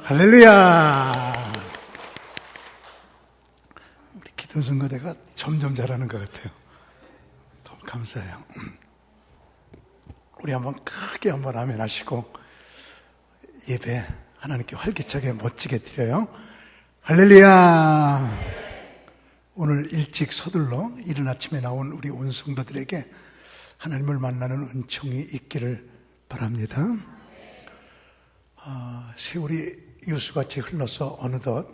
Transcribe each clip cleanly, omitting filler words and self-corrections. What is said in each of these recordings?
할렐루야! 우리 기도 선거대가 점점 잘하는 것 같아요. 너무 감사해요. 우리 한번 크게 한번 아멘 하시고 예배 하나님께 활기차게 멋지게 드려요. 할렐루야! 오늘 일찍 서둘러 이른 아침에 나온 우리 온 성도들에게 하나님을 만나는 은총이 있기를 바랍니다. 세월이 유수같이 흘러서 어느덧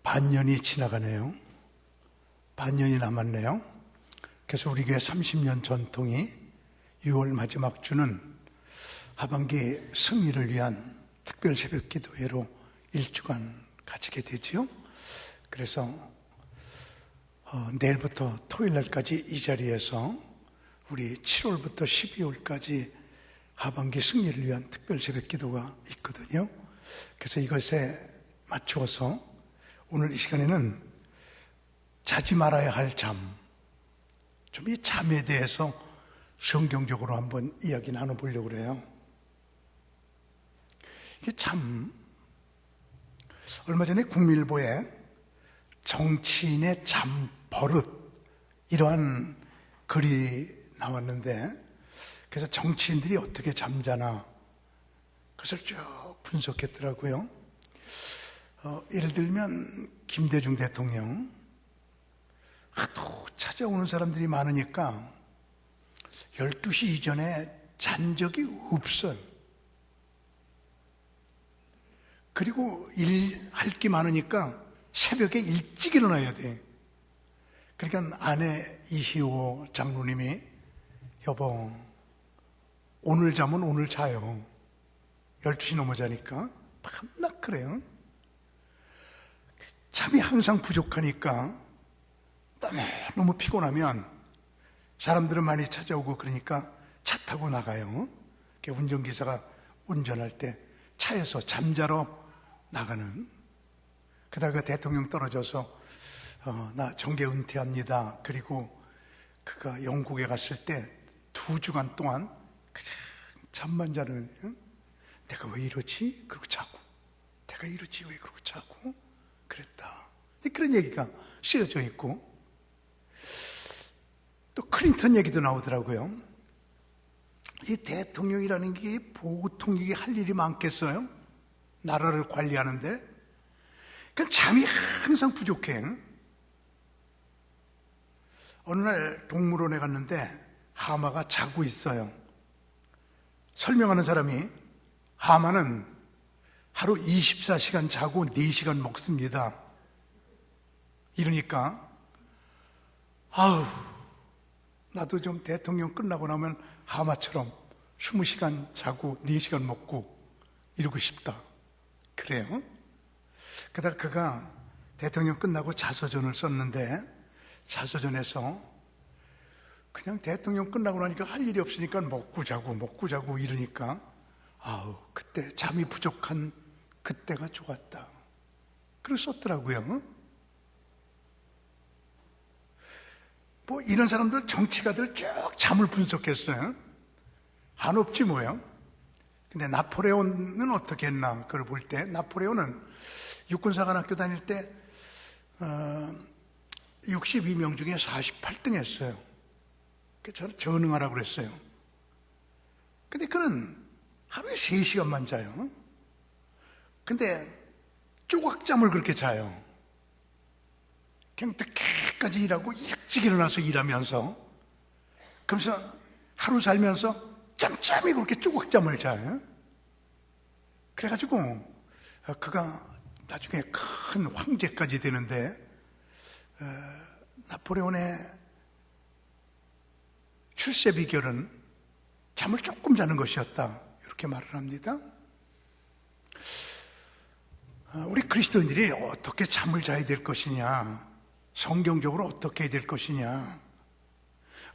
반년이 지나가네요. 반년이 남았네요. 그래서 우리 교회 30년 전통이 6월 마지막 주는 하반기 승리를 위한 특별 새벽 기도회로 일주간 가지게 되지요. 그래서 내일부터 토요일 날까지 이 자리에서 우리 7월부터 12월까지 하반기 승리를 위한 특별 새벽 기도가 있거든요. 그래서 이것에 맞추어서 오늘 이 시간에는 자지 말아야 할 잠, 좀 이 잠에 대해서 성경적으로 한번 이야기 나눠보려고 그래요. 이게 참, 얼마 전에 국민일보에 정치인의 잠버릇, 이러한 글이 나왔는데, 그래서 정치인들이 어떻게 잠자나 그것을 쭉 분석했더라고요. 예를 들면 김대중 대통령, 하도 찾아오는 사람들이 많으니까 12시 이전에 잔 적이 없어요. 그리고 일할 게 많으니까 새벽에 일찍 일어나야 돼. 그러니까 아내 이희호 장로님이 여보, 오늘 잠은 오늘 자요. 12시 넘어 자니까 밤낮 그래요. 잠이 항상 부족하니까 너무 피곤하면 사람들은 많이 찾아오고 그러니까 차 타고 나가요. 운전기사가 운전할 때 차에서 잠자러 나가는. 그다가 대통령 떨어져서 나 정계 은퇴합니다. 그리고 그가 영국에 갔을 때 2주간 동안 그냥 잠만 자는. 내가 왜 이러지? 그러고 자고. 내가 이러지 왜 그러고 자고. 그랬다. 그런 얘기가 쓰여져 있고, 또 클린턴 얘기도 나오더라고요. 이 대통령이라는 게 보통 이게 할 일이 많겠어요? 나라를 관리하는데. 그러니까 잠이 항상 부족해. 어느 날 동물원에 갔는데 하마가 자고 있어요. 설명하는 사람이 하마는 하루 24시간 자고 4시간 먹습니다. 이러니까 아우, 나도 좀 대통령 끝나고 나면 하마처럼 20시간 자고 4시간 먹고 이러고 싶다. 그래요. 그러다가 그가 대통령 끝나고 자서전을 썼는데, 자서전에서 그냥 대통령 끝나고 나니까 할 일이 없으니까 먹고 자고 이러니까 아우, 그때 잠이 부족한 그때가 좋았다. 그걸 썼더라고요. 뭐 이런 사람들, 정치가들 쭉 잠을 분석했어요. 한없지 뭐요. 근데 나폴레온은 어떻게 했나 그걸 볼 때, 나폴레온은 육군사관학교 다닐 때 62명 중에 48등 했어요. 저는 전응하라고 그랬어요. 근데 그는 하루에 3시간만 자요. 근데 쪼각잠을 그렇게 자요. 그냥 늦게까지 일하고 일찍 일어나서 일하면서, 그러면서 하루 살면서 짬짬이 그렇게 쪼각잠을 자요. 그래가지고 그가 나중에 큰 황제까지 되는데, 나폴레온의 출세 비결은 잠을 조금 자는 것이었다, 이렇게 말을 합니다. 우리 그리스도인들이 어떻게 잠을 자야 될 것이냐, 성경적으로 어떻게 해야 될 것이냐.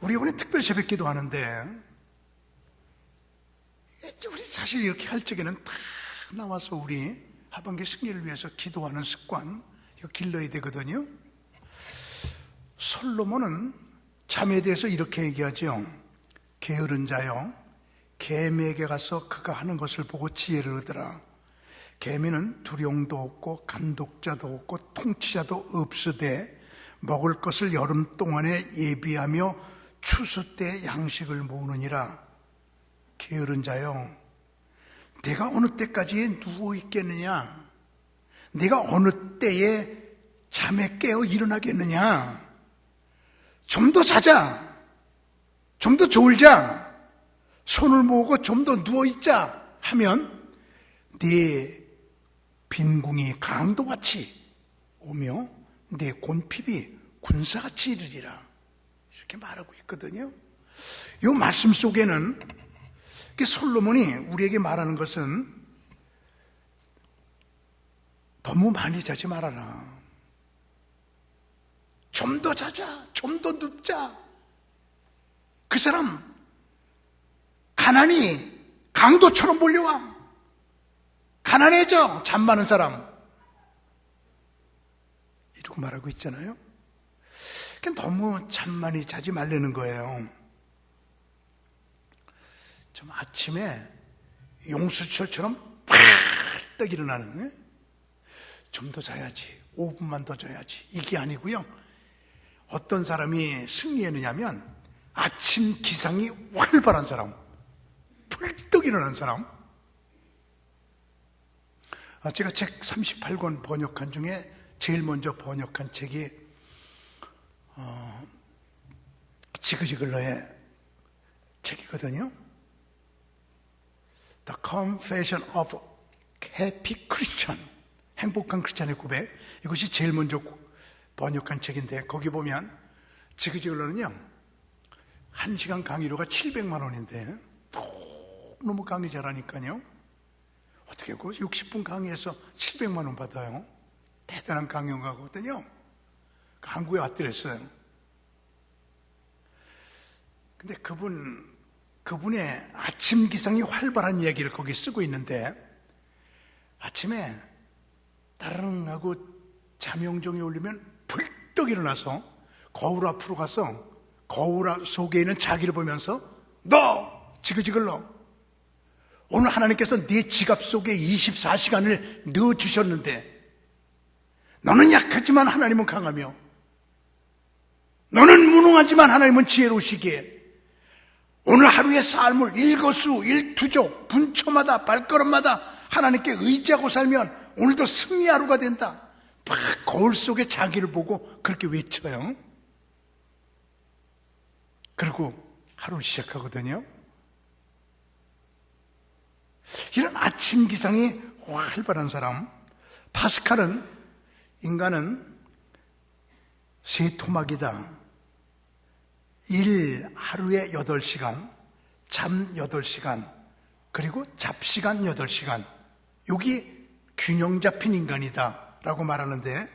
우리 이번에 특별 새벽 기도 하는데, 우리 사실 이렇게 할 적에는 다 나와서 우리 하반기 승리를 위해서 기도하는 습관, 이거 길러야 되거든요. 솔로몬은 잠에 대해서 이렇게 얘기하죠. 게으른 자여, 개미에게 가서 그가 하는 것을 보고 지혜를 얻으라. 계민은 두령도 없고 감독자도 없고 통치자도 없으되 먹을 것을 여름 동안에 예비하며 추수 때 양식을 모으느니라. 게으른 자여, 내가 어느 때까지 누워 있겠느냐? 내가 어느 때에 잠에 깨어 일어나겠느냐? 좀 더 자자, 좀 더 졸자, 손을 모으고 좀 더 누워있자 하면 네 빈궁이 강도같이 오며 내 곤핍이 군사같이 이르리라. 이렇게 말하고 있거든요. 이 말씀 속에는 솔로몬이 우리에게 말하는 것은 너무 많이 자지 말아라. 좀 더 자자, 좀 더 눕자. 그 사람 가난이 강도처럼 몰려와. 가난해져, 잠 많은 사람. 이러고 말하고 있잖아요. 너무 잠 많이 자지 말라는 거예요. 좀 아침에 용수철처럼 벌떡 일어나는, 좀 더 자야지, 5분만 더 자야지, 이게 아니고요. 어떤 사람이 승리했느냐면 아침 기상이 활발한 사람, 벌떡 일어나는 사람. 제가 책 38권 번역한 중에 제일 먼저 번역한 책이 지그지글러의 책이거든요. The Confession of Happy Christian, 행복한 크리스찬의 고백. 이것이 제일 먼저 번역한 책인데, 거기 보면 지그지글러는요 1시간 강의료가 700만 원인데 너무 강의 잘하니까요, 어떻게 그 60분 강의해서 700만 원 받아요. 대단한 강연가거든요. 한국에 왔더랬어요. 근데 그분의 아침 기상이 활발한 이야기를 거기 쓰고 있는데, 아침에 따르릉하고 잠영종이 울리면 벌떡 일어나서 거울 앞으로 가서 거울 속에 있는 자기를 보면서, 너 지그지글러, 오늘 하나님께서 네 지갑 속에 24시간을 넣어주셨는데 너는 약하지만 하나님은 강하며, 너는 무능하지만 하나님은 지혜로우시기에 오늘 하루의 삶을 일거수 일투족 분초마다 발걸음마다 하나님께 의지하고 살면 오늘도 승리 하루가 된다. 막 거울 속에 자기를 보고 그렇게 외쳐요. 그리고 하루를 시작하거든요. 이런 아침 기상이 활발한 사람. 파스칼은 인간은 세 토막이다. 일 하루에 8시간, 잠 8시간, 그리고 잡시간 8시간. 여기 균형 잡힌 인간이다 라고 말하는데,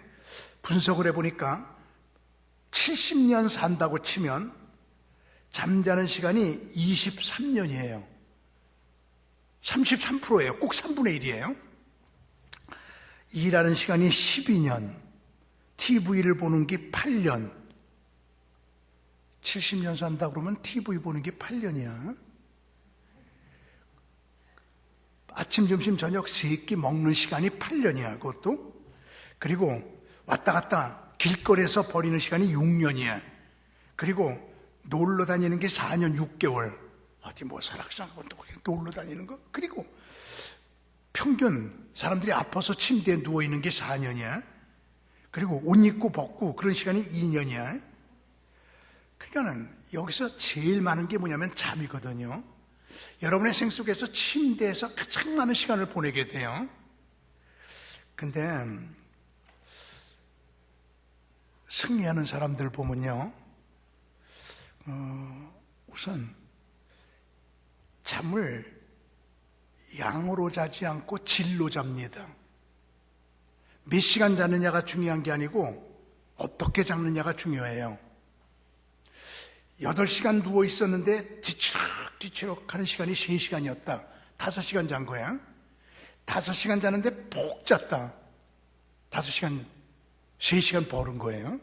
분석을 해보니까 70년 산다고 치면 잠자는 시간이 23년이에요. 33%예요. 꼭 3분의 1이에요. 일하는 시간이 12년, TV를 보는 게 8년. 70년 산다 그러면 TV 보는 게 8년이야. 아침, 점심, 저녁 3끼 먹는 시간이 8년이야, 그것도. 그리고 왔다 갔다 길거리에서 버리는 시간이 6년이야. 그리고 놀러 다니는 게 4년 6개월. 어디 뭐 설악산하고 놀러 다니는 거. 그리고 평균 사람들이 아파서 침대에 누워있는 게 4년이야. 그리고 옷 입고 벗고 그런 시간이 2년이야. 그러니까는 여기서 제일 많은 게 뭐냐면 잠이거든요. 여러분의 생 속에서 침대에서 가장 많은 시간을 보내게 돼요. 근데 승리하는 사람들 보면요, 우선 잠을 양으로 자지 않고 질로 잡니다. 몇 시간 자느냐가 중요한 게 아니고 어떻게 자느냐가 중요해요. 8시간 누워 있었는데 뒤치럭뒤치럭 하는 시간이 3시간이었다. 5시간 잔 거야. 5시간 자는데 푹 잤다. 5시간, 3시간 버는 거예요.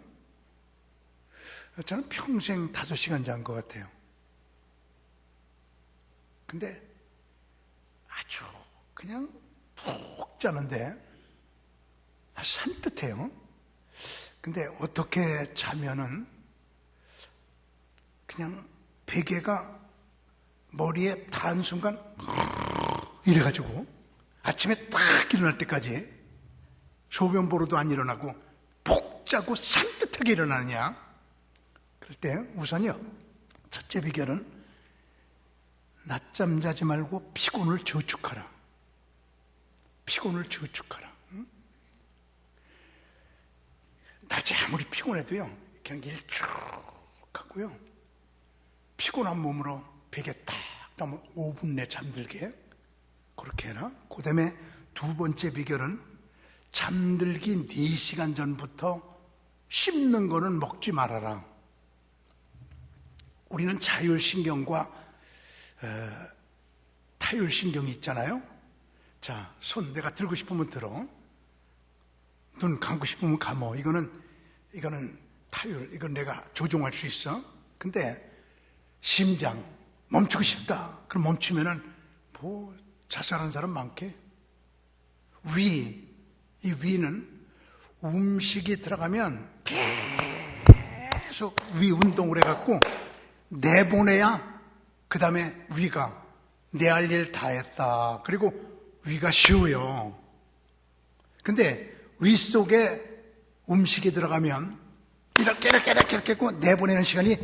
저는 평생 5시간 잔 것 같아요. 근데 아주 그냥 푹 자는데 산뜻해요. 근데 어떻게 자면은 그냥 베개가 머리에 닿은 순간 이래가지고 아침에 딱 일어날 때까지 소변 보러도 안 일어나고 푹 자고 산뜻하게 일어나느냐. 그럴 때 우선요, 첫째 비결은 낮잠 자지 말고 피곤을 저축하라. 피곤을 저축하라. 낮에 아무리 피곤해도요, 그냥 일 쭉 하고요, 피곤한 몸으로 베개 딱 하면 5분 내 잠들게 그렇게 해라. 그 다음에 두 번째 비결은 잠들기 4시간 전부터 씹는 거는 먹지 말아라. 우리는 자율신경과 타율신경이 있잖아요. 자, 손 내가 들고 싶으면 들어, 눈 감고 싶으면 감어. 이거는 타율, 이건 내가 조종할 수 있어. 근데 심장 멈추고 싶다, 그럼 멈추면은 뭐 자살하는 사람 많게. 위, 이 위는 음식이 들어가면 계속 위 운동을 해갖고 내보내야 그 다음에 위가 내 할 일 다 했다. 그리고 위가 쉬워요. 근데 위 속에 음식이 들어가면 이렇게 했고 내보내는 시간이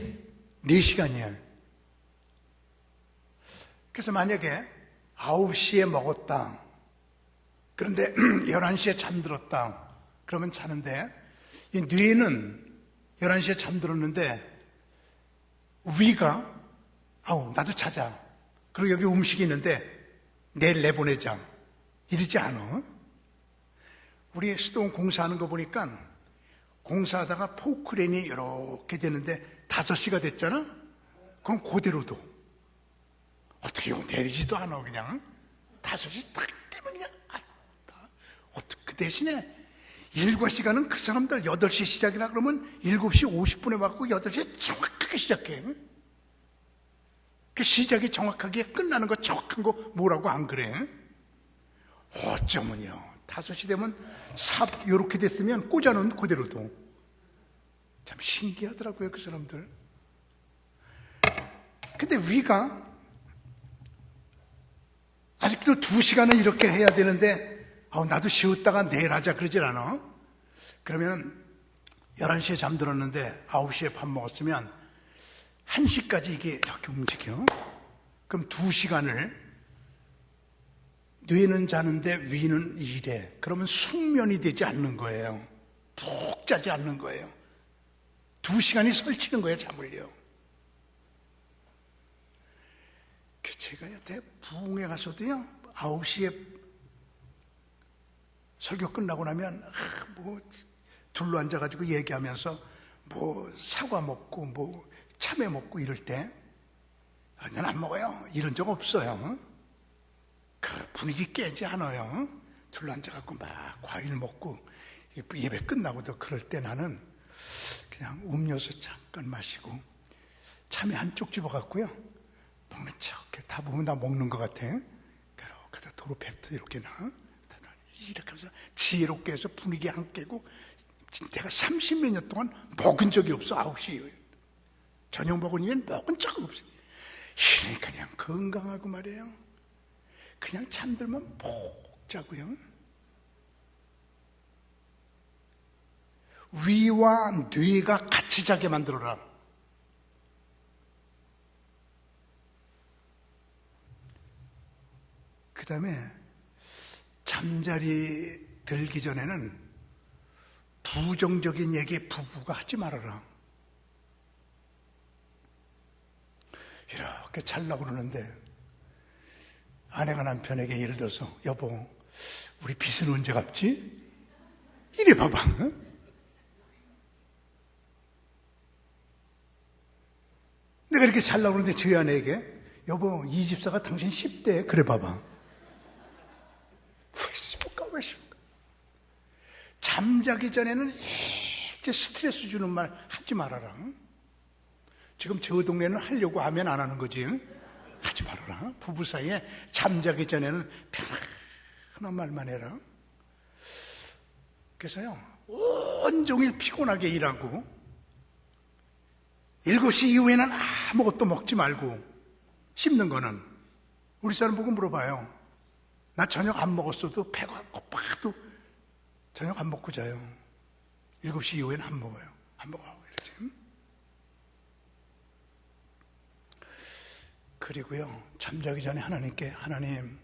4시간이에요. 그래서 만약에 9시에 먹었다, 그런데 11시에 잠들었다, 그러면 자는데, 이 뇌는 11시에 잠들었는데 위가 나도 자자, 그리고 여기 음식이 있는데 내일 내보내자, 이러지 않아. 우리 수도원 공사하는 거 보니까 공사하다가 포크레인이 이렇게 되는데 5시가 됐잖아? 그럼 그대로도 어떻게 내리지도 않아. 그냥 5시 딱 되면 그냥 그 대신에 일과 시간은 그 사람들 8시 시작이라 그러면 7시 50분에 받고 8시에 정확하게 시작해. 그 시작이 정확하게 끝나는 거, 정확한 거 뭐라고 안 그래? 어쩌면요, 5시 되면 삽 요렇게 됐으면 꽂아놓은 그대로도. 참 신기하더라고요, 그 사람들. 근데 위가 아직도 2시간은 이렇게 해야 되는데 나도 쉬었다가 내일 하자 그러질 않아. 그러면 11시에 잠들었는데 9시에 밥 먹었으면 1시까지 이게 이렇게 움직여. 그럼 2시간을 뇌는 자는데 위는 일해. 그러면 숙면이 되지 않는 거예요. 푹 자지 않는 거예요. 2시간이 설치는 거예요, 잠을요. 제가 여태 부흥회 가서도요, 9시에 설교 끝나고 나면 둘러 앉아가지고 얘기하면서 사과 먹고 참외 먹고 이럴 때 난 안 먹어요, 이런 적 없어요. 그 분위기 깨지 않아요. 둘러 앉아갖고 막 과일 먹고 예배 끝나고도 그럴 때 나는 그냥 음료수 잠깐 마시고 참외 한쪽 집어갖고요, 먹는 척 다 보면 나 먹는 것 같아. 그러다 도로 뱉어 이렇게 나 이렇게 하면서 지혜롭게 해서 분위기 안 깨고, 내가 30몇 년 동안 먹은 적이 없어. 9시 저녁 먹으면 먹은 적이 없어. 그러니까 그냥 건강하고 말이에요. 그냥 잠들면 푹 자고요. 위와 뇌가 같이 자게 만들어라. 그 다음에 잠자리 들기 전에는 부정적인 얘기 부부가 하지 말아라. 이렇게 자려고 그러는데 아내가 남편에게 예를 들어서, 여보, 우리 빚은 언제 갚지? 이래 봐봐. 내가 이렇게 자려고 그러는데 저희 아내에게, 여보, 이 집사가 당신 10대, 그래 봐봐. 왜 싶을까? 잠자기 전에는 이제 스트레스 주는 말 하지 말아라. 지금 저 동네는 하려고 하면 안 하는 거지. 하지 말아라. 부부 사이에 잠자기 전에는 그런 말만 해라. 그래서요, 온종일 피곤하게 일하고 7시 이후에는 아무것도 먹지 말고, 씹는 거는 우리 사람 보고 물어봐요. 나 저녁 안 먹었어도 배가 고파도 저녁 안 먹고 자요. 7시 이후에는 안 먹어요. 안 먹어. 이러지. 그리고요, 잠자기 전에 하나님께, 하나님,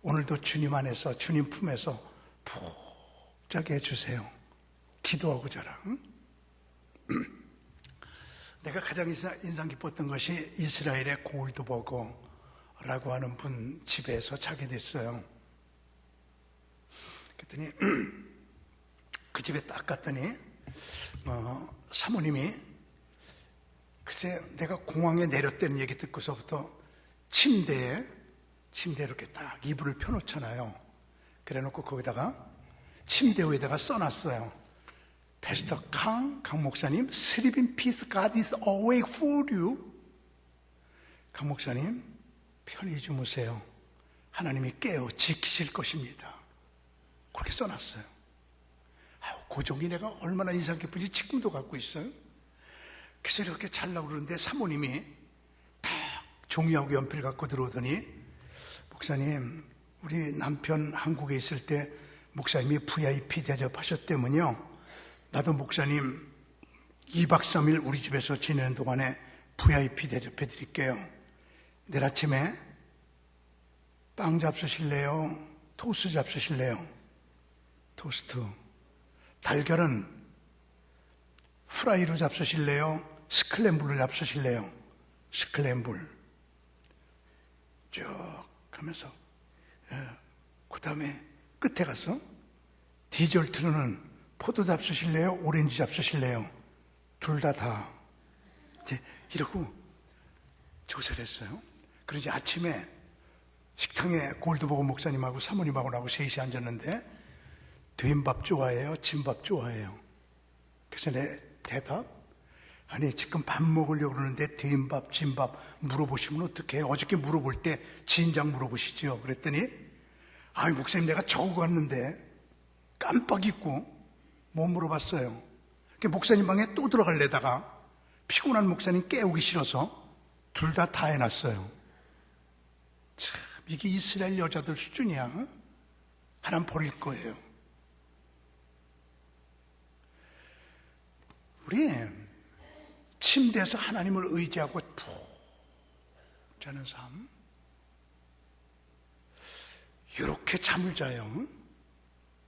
오늘도 주님 안에서, 주님 품에서 푹 자게 해주세요. 기도하고 자라. 응? 내가 가장 인상 깊었던 것이 이스라엘의 골드버거라고 하는 분 집에서 자게 됐어요. 그랬더니 그 집에 딱 갔더니 사모님이, 글쎄 내가 공항에 내렸다는 얘기 듣고서부터 침대에 이렇게 딱 이불을 펴놓잖아요. 그래놓고 거기다가 침대 위에다가 써놨어요. 패스터 강 목사님, Sleep in peace, God is awake for you. 강 목사님, 편히 주무세요. 하나님이 깨어 지키실 것입니다. 그렇게 써놨어요. 그 종이 내가 얼마나 인상 깊은지 지금도 갖고 있어요. 그래서 이렇게 자려고 그러는데 사모님이 딱 종이하고 연필 갖고 들어오더니, 목사님, 우리 남편 한국에 있을 때 목사님이 VIP 대접하셨다면요, 나도 목사님 2박 3일 우리 집에서 지내는 동안에 VIP 대접해 드릴게요. 내일 아침에 빵 잡수실래요? 토스트 잡수실래요? 토스트. 달걀은 프라이로 잡수실래요? 스클램블로 잡수실래요? 스클램블. 쭉 하면서 그 다음에 끝에 가서 디저트는 포도 잡수실래요? 오렌지 잡수실래요? 둘 다. 이러고 조사를 했어요. 그러지 아침에 식당에 골드버거 목사님하고 사모님하고 나하고 셋이 앉았는데, 된밥 좋아해요? 진밥 좋아해요? 그래서 내 대답, 아니 지금 밥 먹으려고 그러는데 된밥, 진밥 물어보시면 어떡해요? 어저께 물어볼 때 진작 물어보시죠. 그랬더니, 아니 목사님 내가 적어갔는데 깜빡 잊고 못 물어봤어요. 목사님 방에 또 들어가려다가 피곤한 목사님 깨우기 싫어서 둘 다 해놨어요. 참, 이게 이스라엘 여자들 수준이야. 하나님 버릴 거예요. 우리 침대에서 하나님을 의지하고 푹 자는 삶, 이렇게 잠을 자요.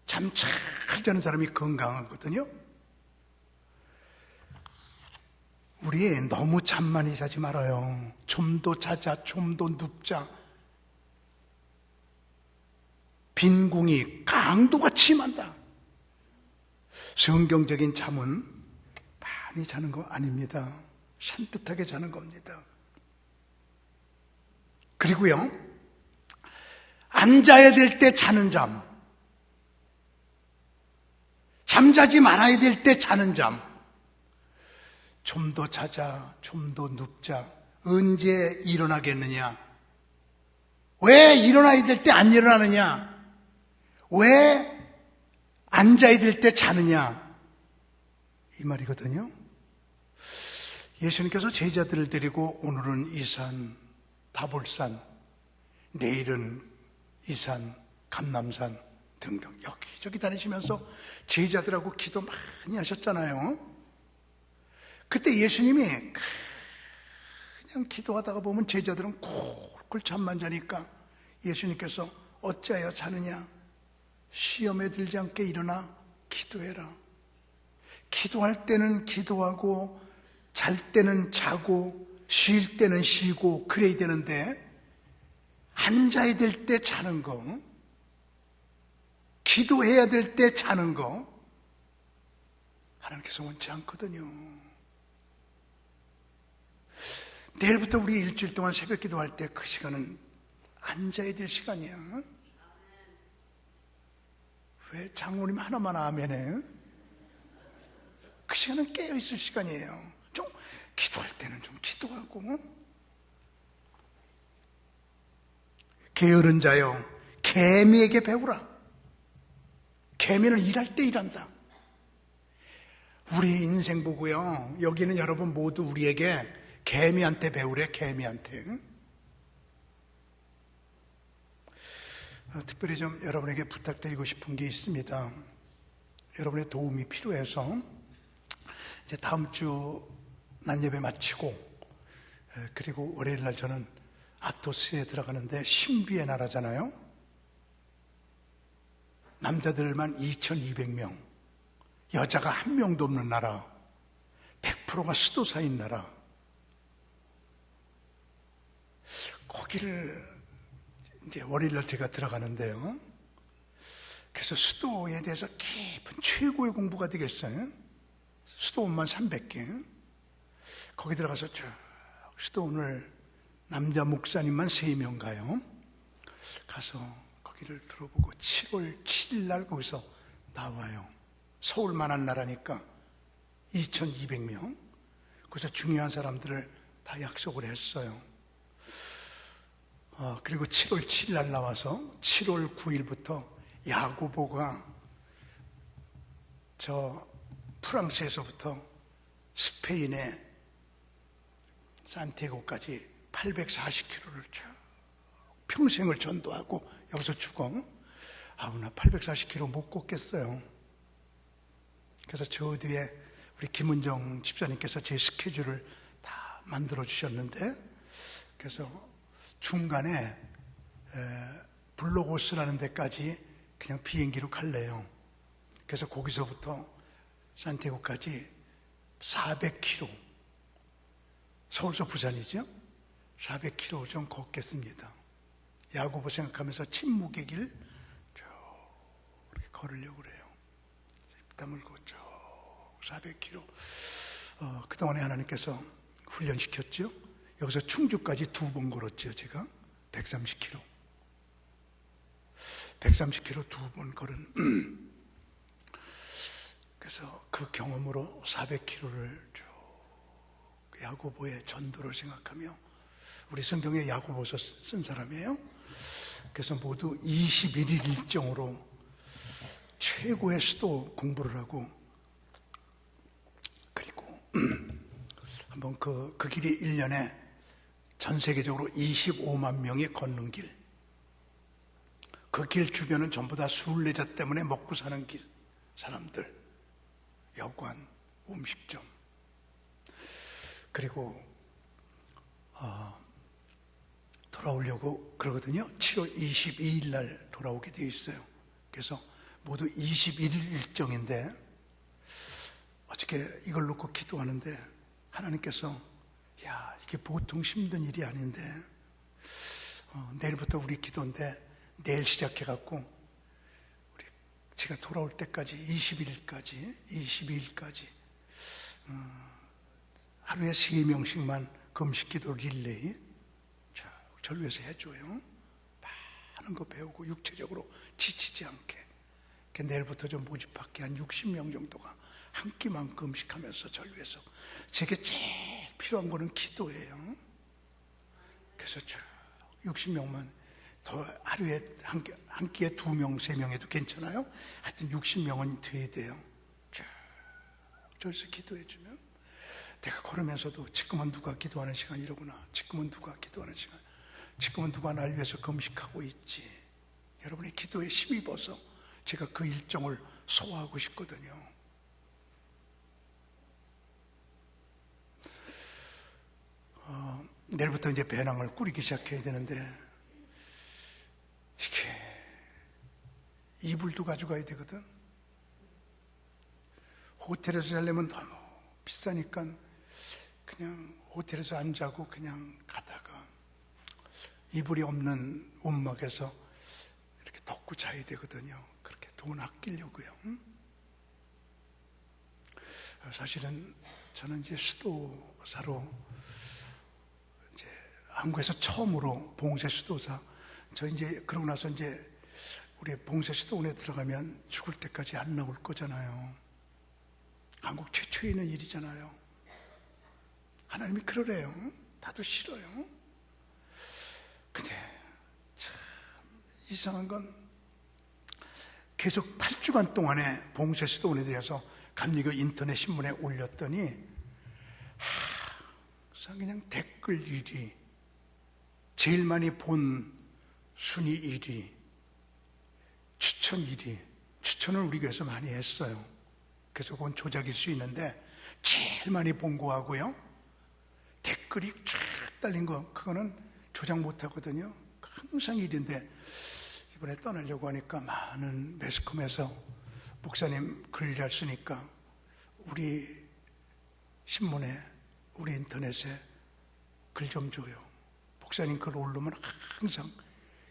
잠 잘 자는 사람이 건강하거든요. 우리 너무 잠 많이 자지 말아요. 좀 더 자자, 좀 더 눕자. 빈궁이 강도가 침한다. 성경적인 잠은 많이 자는 거 아닙니다. 산뜻하게 자는 겁니다. 그리고요, 앉아야 될 때 자는 잠, 잠자지 말아야 될 때 자는 잠, 좀 더 자자, 좀 더 눕자. 언제 일어나겠느냐? 왜 일어나야 될 때 안 일어나느냐? 왜 앉아야 될 때 자느냐? 이 말이거든요. 예수님께서 제자들을 데리고 오늘은 이 산, 다볼산, 내일은 이 산, 감남산 등등 여기저기 다니시면서 제자들하고 기도 많이 하셨잖아요. 그때 예수님이 그냥 기도하다가 보면 제자들은 쿨쿨 잠만 자니까 예수님께서 어찌하여 자느냐? 시험에 들지 않게 일어나 기도해라. 기도할 때는 기도하고, 잘 때는 자고, 쉴 때는 쉬고 그래야 되는데, 앉아야 될 때 자는 거, 기도해야 될 때 자는 거 하나님께서 원치 않거든요. 내일부터 우리 일주일 동안 새벽 기도할 때 그 시간은 앉아야 될 시간이야. 왜 장로님 하나만 아멘해? 그 시간은 깨어있을 시간이에요. 좀 기도할 때는 좀 기도하고. 게으른 자여, 개미에게 배우라. 개미는 일할 때 일한다. 우리 인생 보고요, 여기는 여러분 모두 우리에게 개미한테 배우래. 개미한테. 특별히 좀 여러분에게 부탁드리고 싶은 게 있습니다. 여러분의 도움이 필요해서 이제 다음 주 낮예배 마치고, 그리고 월요일 날 저는 아토스에 들어가는데 신비의 나라잖아요. 남자들만 2,200명, 여자가 한 명도 없는 나라, 100%가 수도사인 나라. 거기를 이제 월요일날 제가 들어가는데요. 그래서 수도에 대해서 깊은 최고의 공부가 되겠어요. 수도원만 300개. 거기 들어가서 쭉 수도원을 남자 목사님만 3명 가요. 가서 거기를 들어보고 7월 7일 날 거기서 나와요. 서울만한 나라니까 2,200명. 그래서 중요한 사람들을 다 약속을 했어요. 그리고 7월 7일 날 나와서 7월 9일부터 야고보가 저 프랑스에서부터 스페인의 산티아고까지 840km를 쭉 평생을 전도하고 여기서 죽어. 나 840km 못 걷겠어요. 그래서 저 뒤에 우리 김은정 집사님께서 제 스케줄을 다 만들어 주셨는데, 그래서 중간에 블로고스라는 데까지 그냥 비행기로 갈래요. 그래서 거기서부터 산티아고까지 400km, 서울서 부산이죠. 400km 좀 걷겠습니다. 야고보 생각하면서 침묵의 길 쭉 이렇게 걸으려고 그래요. 땀을고 쭉 400km. 그동안에 하나님께서 훈련시켰죠. 여기서 충주까지 2번 걸었죠. 제가 130km. 130km 2번 걸은 그래서 그 경험으로 400km를 쭉 야고보의 전도를 생각하며, 우리 성경에 야고보서 쓴 사람이에요. 그래서 모두 21일 일정으로 최고의 수도 공부를 하고, 그리고 한번 그 길이 1년에 전 세계적으로 25만 명이 걷는 길, 그 길 주변은 전부 다 순례자 때문에 먹고 사는 길, 사람들, 여관, 음식점. 그리고 돌아오려고 그러거든요. 7월 22일 날 돌아오게 되어 있어요. 그래서 모두 21일 일정인데, 어저께 이걸 놓고 기도하는데 하나님께서 이게 보통 힘든 일이 아닌데, 내일부터 우리 기도인데 내일 시작해갖고 제가 돌아올 때까지 22일까지 하루에 3명씩만 금식기도 릴레이 전루에서 해줘요. 많은 거 배우고 육체적으로 지치지 않게. 내일부터 좀 모집할게. 한 60명 정도가 한 끼만 금식하면서 전루에서. 제게 제일 필요한 거는 기도예요. 그래서 쭉 60명만 더, 하루에 한 끼에 2명, 3명 해도 괜찮아요. 하여튼 60명은 돼야 돼요. 쭉 저기서 기도해주면, 내가 걸으면서도 지금은 누가 기도하는 시간이로구나, 지금은 누가 기도하는 시간, 지금은 누가 날 위해서 금식하고 있지. 여러분의 기도에 힘입어서 제가 그 일정을 소화하고 싶거든요. 내일부터 이제 배낭을 꾸리기 시작해야 되는데, 이게 이불도 가져가야 되거든. 호텔에서 자려면 너무 비싸니까 그냥 호텔에서 안 자고 그냥 가다가 이불이 없는 움막에서 이렇게 덮고 자야 되거든요. 그렇게 돈 아끼려고요. 사실은 저는 이제 수도사로 이제 한국에서 처음으로 봉쇄 수도사, 저 이제 그러고 나서 이제 우리 봉쇄 수도원에 들어가면 죽을 때까지 안 나올 거잖아요. 한국 최초에 있는 일이잖아요. 하나님이 그러래요. 나도 싫어요. 근데 참 이상한 건 계속 8주간 동안에 봉쇄수도원에 대해서 감리교 인터넷 신문에 올렸더니 그냥 댓글 1위, 제일 많이 본 순위 1위, 추천 1위. 추천을 우리 교회에서 많이 했어요. 그래서 그건 조작일 수 있는데 제일 많이 본 거하고요, 댓글이 쫙 달린 거, 그거는 조작 못 하거든요. 항상 1위인데 이번에 떠나려고 하니까 많은 매스컴에서 목사님 글 잘 쓰니까 우리 신문에, 우리 인터넷에 글 좀 줘요. 목사님 글 올르면 항상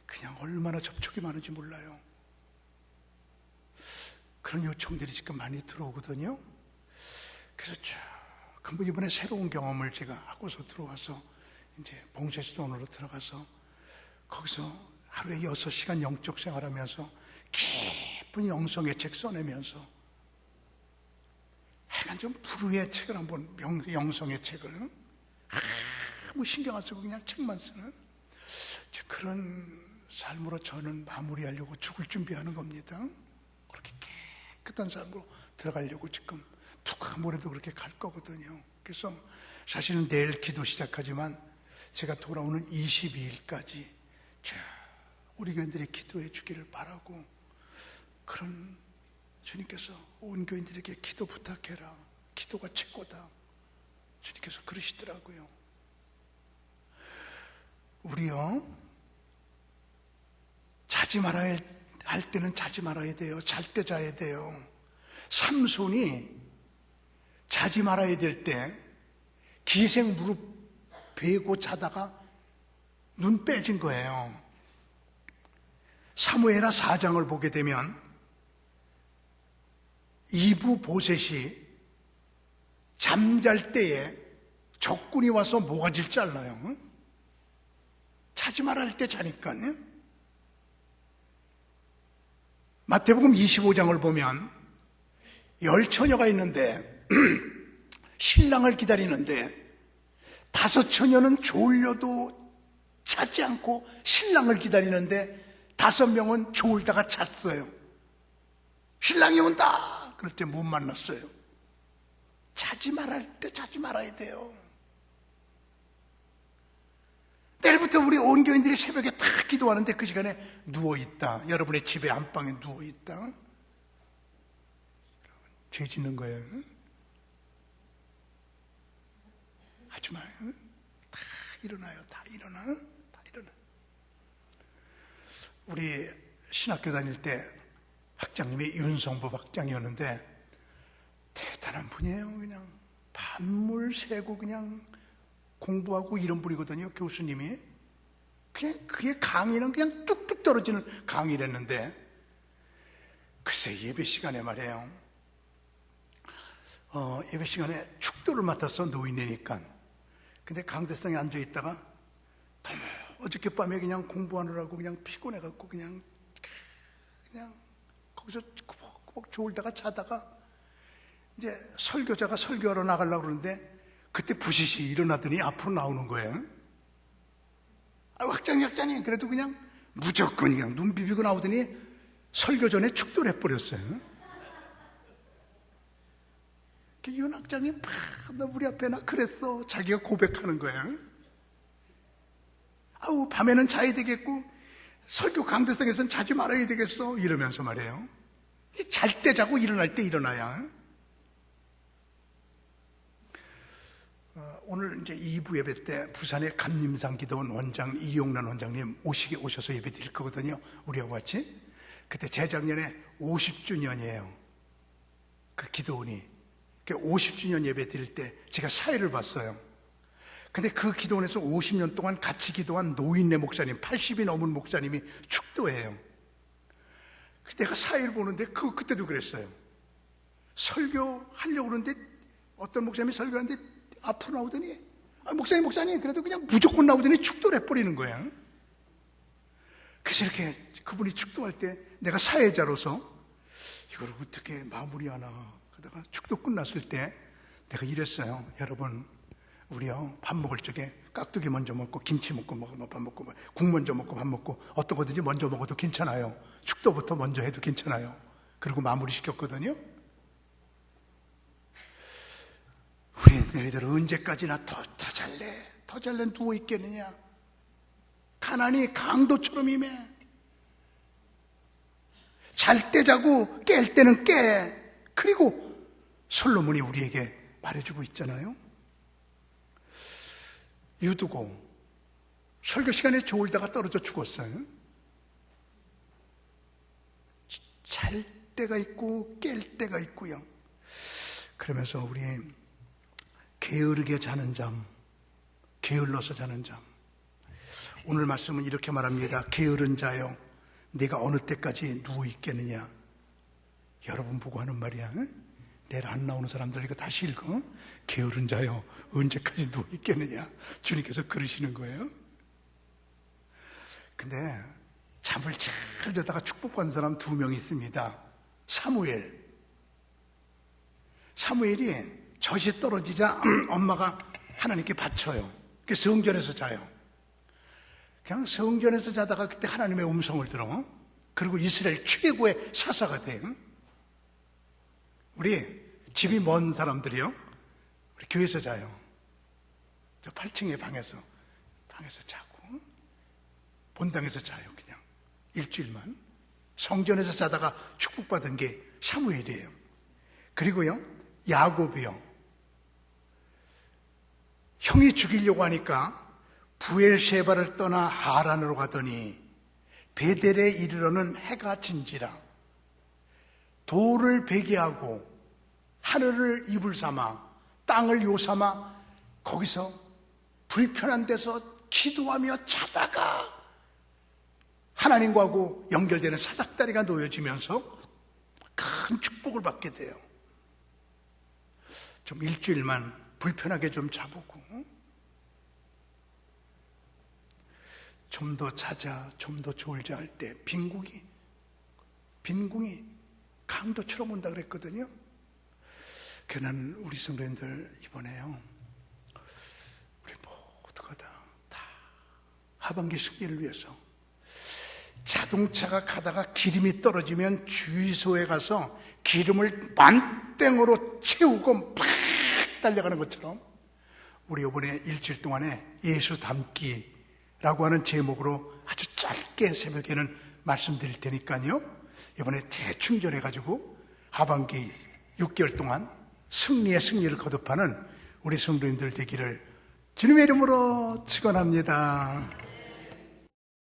그냥 얼마나 접촉이 많은지 몰라요. 그런 요청들이 지금 많이 들어오거든요. 그래서 쭉 한번 이번에 새로운 경험을 제가 하고서 들어와서 이제 봉쇄수도원으로 들어가서 거기서 하루에 6시간 영적 생활하면서 깊은 영성의 책 써내면서 약간 좀 불후의 책을 한번, 영성의 책을 아무 신경 안 쓰고 그냥 책만 쓰는 그런 삶으로 저는 마무리하려고 죽을 준비하는 겁니다. 그렇게 깨끗한 삶으로 들어가려고 지금 누가 뭐래도 그렇게 갈 거거든요. 그래서 사실은 내일 기도 시작하지만 제가 돌아오는 22일까지 쭉 우리 교인들이 기도해 주기를 바라고, 그런 주님께서 온 교인들에게 기도 부탁해라, 기도가 최고다, 주님께서 그러시더라고요. 우리요, 자지 말아야 할 때는 자지 말아야 돼요. 잘 때 자야 돼요. 삼손이 자지 말아야 될 때 기생 무릎 베고 자다가 눈 빼진 거예요. 사무엘하 4장을 보게 되면 이부 보셋이 잠잘 때에 적군이 와서 모가지를 잘라요. 자지 말아야 할 때 자니까요. 마태복음 25장을 보면 10처녀가 있는데 신랑을 기다리는데 5처녀는 졸려도 자지 않고 신랑을 기다리는데 5명은 졸다가 잤어요. 신랑이 온다 그럴 때 못 만났어요. 자지 말아야 할 때 자지 말아야 돼요. 내일부터 우리 온 교인들이 새벽에 다 기도하는데 그 시간에 누워있다, 여러분의 집에 안방에 누워있다, 죄 짓는 거예요. 하지 마요. 다 일어나요. 다 일어나. 다 일어나. 우리 신학교 다닐 때 학장님이 윤성법 학장이었는데 대단한 분이에요. 그냥 밤물 새고 그냥 공부하고 이런 분이거든요. 교수님이. 그냥 그의 강의는 그냥 뚝뚝 떨어지는 강의를 했는데, 글쎄 예배 시간에 말이에요. 예배 시간에 축도를 맡아서 노인이니까. 근데 강대상에 앉아 있다가 어저께밤에 그냥 공부하느라고 그냥 피곤해갖고 그냥 거기서 꾸벅꾸벅 졸다가 자다가 이제 설교자가 설교하러 나가려고 그러는데 그때 부시시 일어나더니 앞으로 나오는 거예요. 학장님 그래도 그냥 무조건 그냥 눈 비비고 나오더니 설교 전에 축도를 해버렸어요. 윤 학장님 너 우리 앞에 나 그랬어. 자기가 고백하는 거예요. 아우 밤에는 자야 되겠고 설교 강대상에서는 자지 말아야 되겠어 이러면서 말이에요. 잘 때 자고 일어날 때 일어나야. 오늘 이제 2부 예배 때 부산의 감림산 기도원 원장 이용란 원장님 오셔서 예배 드릴 거거든요. 우리하고 같이. 그때 재작년에 50주년이에요. 그 기도원이. 50주년 예배 드릴 때 제가 사회를 봤어요. 근데 그 기도원에서 50년 동안 같이 기도한 노인네 목사님, 80이 넘은 목사님이 축도해요. 내가 사회를 보는데 그때도 그랬어요. 설교하려고 그러는데 어떤 목사님이 설교하는데 앞으로 나오더니 목사님 그래도 그냥 무조건 나오더니 축도를 해버리는 거야. 그래서 이렇게 그분이 축도할 때 내가 사회자로서 이걸 어떻게 마무리하나 하다가 축도 끝났을 때 내가 이랬어요. 여러분, 우리요, 밥 먹을 적에 깍두기 먼저 먹고 김치 먹고 먹으면 밥 먹고 국 먼저 먹고 밥 먹고 어떤 거든지 먼저 먹어도 괜찮아요. 축도부터 먼저 해도 괜찮아요. 그리고 마무리 시켰거든요. 우리 너희들 언제까지나 더 잘래 누워 있겠느냐? 가난이 강도처럼 임해. 잘 때 자고 깰 때는 깨. 그리고 솔로몬이 우리에게 말해주고 있잖아요. 유두고 설교 시간에 졸다가 떨어져 죽었어요. 잘 때가 있고 깰 때가 있고요. 그러면서 우리 게으르게 자는 잠, 게을러서 자는 잠. 오늘 말씀은 이렇게 말합니다. 게으른 자여, 네가 어느 때까지 누워 있겠느냐? 여러분 보고 하는 말이야. 내일 안 나오는 사람들 이거 다시 읽어. 게으른 자여, 언제까지 누워 있겠느냐? 주님께서 그러시는 거예요. 근데 잠을 잘 자다가 축복받은 사람 2명 있습니다. 사무엘이 젖이 떨어지자 엄마가 하나님께 바쳐요. 성전에서 자요. 그냥 성전에서 자다가 그때 하나님의 음성을 들어. 그리고 이스라엘 최고의 사사가 돼. 우리 집이 먼 사람들이요, 우리 교회에서 자요. 저 8층의 방에서 자고 본당에서 자요. 그냥 일주일만. 성전에서 자다가 축복받은 게 사무엘이에요. 그리고요, 야곱이요, 형이 죽이려고 하니까 부엘셰바를 떠나 하란으로 가더니 베델에 이르러는 해가 진지라 돌을 베개하고 하늘을 이불 삼아 땅을 요 삼아 거기서 불편한 데서 기도하며 자다가 하나님과하고 연결되는 사닥다리가 놓여지면서 큰 축복을 받게 돼요. 좀 일주일만 불편하게 좀 자보고 좀 더 자자, 좀 더 졸자 할 때 빈궁이 강도처럼 온다 그랬거든요. 그는 우리 성도님들 이번에요, 우리 모두가 다 하반기 승리를 위해서 자동차가 가다가 기름이 떨어지면 주유소에 가서 기름을 만땡으로 채우고 팍 달려가는 것처럼 우리 이번에 일주일 동안에 예수 닮기라고 하는 제목으로 아주 짧게 새벽에는 말씀드릴 테니까요, 이번에 재충전해가지고 하반기 6개월 동안 승리의 승리를 거듭하는 우리 성도님들 되기를 주님의 이름으로 축원합니다.